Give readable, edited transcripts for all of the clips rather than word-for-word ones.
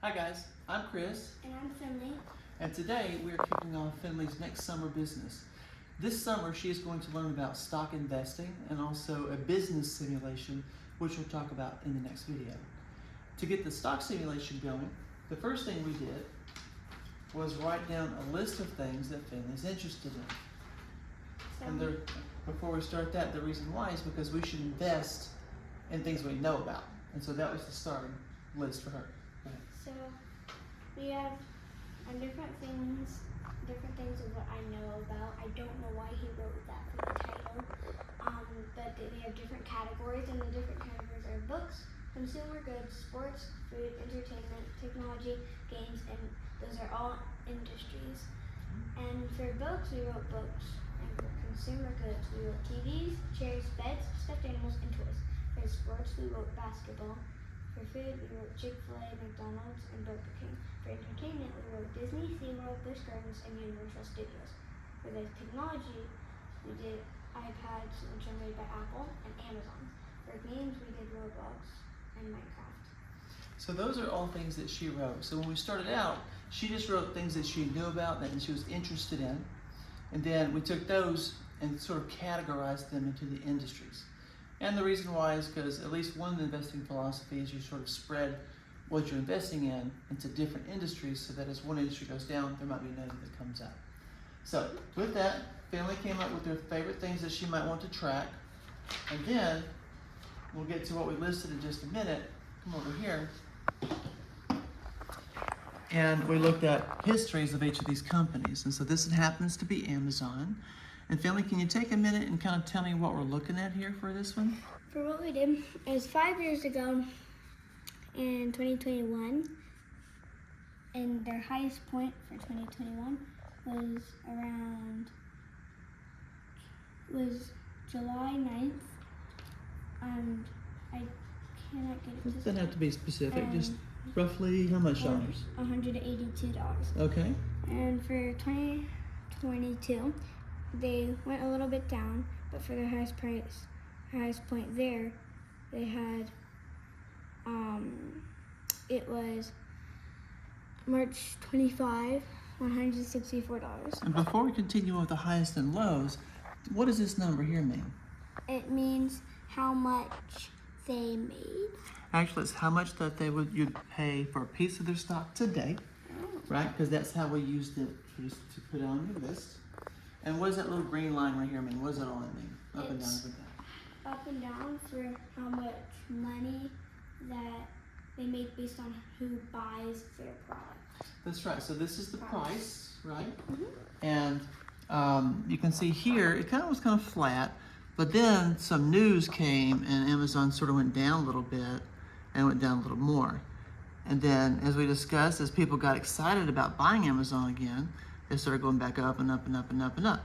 Hi guys, I'm Chris. And I'm Finley. And today we are kicking off Finley's next summer business. This summer she is going to learn about stock investing and also a business simulation, which we'll talk about in the next video. To get the stock simulation going, the first thing we did was write down a list of things that Finley's interested in. And before we start that, the reason why is because we should invest in things we know about. And so that was the starting list for her. So we have different things of what I know about. I don't know why he wrote that for the title, but they have different categories, and the different categories are books, consumer goods, sports, food, entertainment, technology, games, and those are all industries. And for books, we wrote books. And for consumer goods, we wrote TVs, chairs, beds, stuffed animals, and toys. For sports, we wrote basketball. For food, we wrote Chick-fil-A, McDonald's, and Burger King. For entertainment, we wrote Disney, SeaWorld, Busch Gardens, and Universal Studios. For the technology, we did iPads, which are made by Apple, and Amazon. For games, we did Roblox and Minecraft. So those are all things that she wrote. So when we started out, she just wrote things that she knew about and that she was interested in. And then we took those and sort of categorized them into the industries. And the reason why is because at least one of the investing philosophies, you sort of spread what you're investing in into different industries so that as one industry goes down, there might be another that comes up. So with that, Finley came up with their favorite things that she might want to track. And then we'll get to what we listed in just a minute. Come over here. And we looked at histories of each of these companies. And so this happens to be Amazon. And Finley, can you take a minute and kind of tell me what we're looking at here for this one? For what we did, it was 5 years ago in 2021, and their highest point for 2021 was July 9th, and I cannot get it It doesn't have to be specific, just roughly how much dollars? $182. Okay. And for 2022, they went a little bit down, but for their highest point there, they had, it was March 25, $164. And before we continue with the highest and lows, what does this number here mean? It means how much they made. Actually, it's how much that you'd pay for a piece of their stock today, right? Because that's how we used it to put on your list. And what does that little green line right here mean? What does it all mean? Up and down, up and down. Up and down for how much money that they make based on who buys their product. That's right. So this is the price, right? Mm-hmm. And you can see here, it was kind of flat, but then some news came and Amazon sort of went down a little bit and went down a little more. And then, as we discussed, as people got excited about buying Amazon again, it started going back up and up and up and up and up.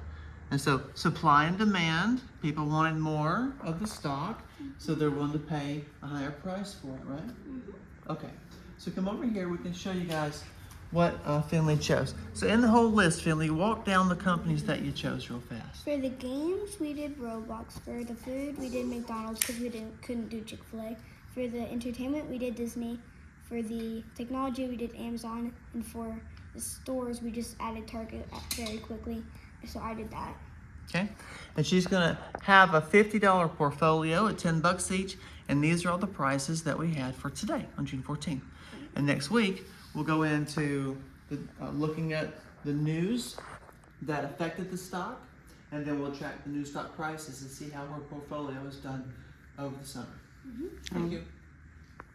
And so supply and demand, people wanted more of the stock, so they're willing to pay a higher price for it, right? Mm-hmm. Okay, so come over here, we can show you guys what Finley chose. So in the whole list, Finley, walk down the companies that you chose real fast. For the games, we did Roblox. For the food, we did McDonald's because we couldn't do Chick-fil-A. For the entertainment, we did Disney. For the technology, we did Amazon. And for the stores, we just added Target very quickly, so I did that. Okay, and she's gonna have a $50 portfolio at $10 each, and these are all the prices that we had for today on June 14th. And next week, we'll go into looking at the news that affected the stock, and then we'll track the new stock prices and see how her portfolio is done over the summer. Mm-hmm. Thank you.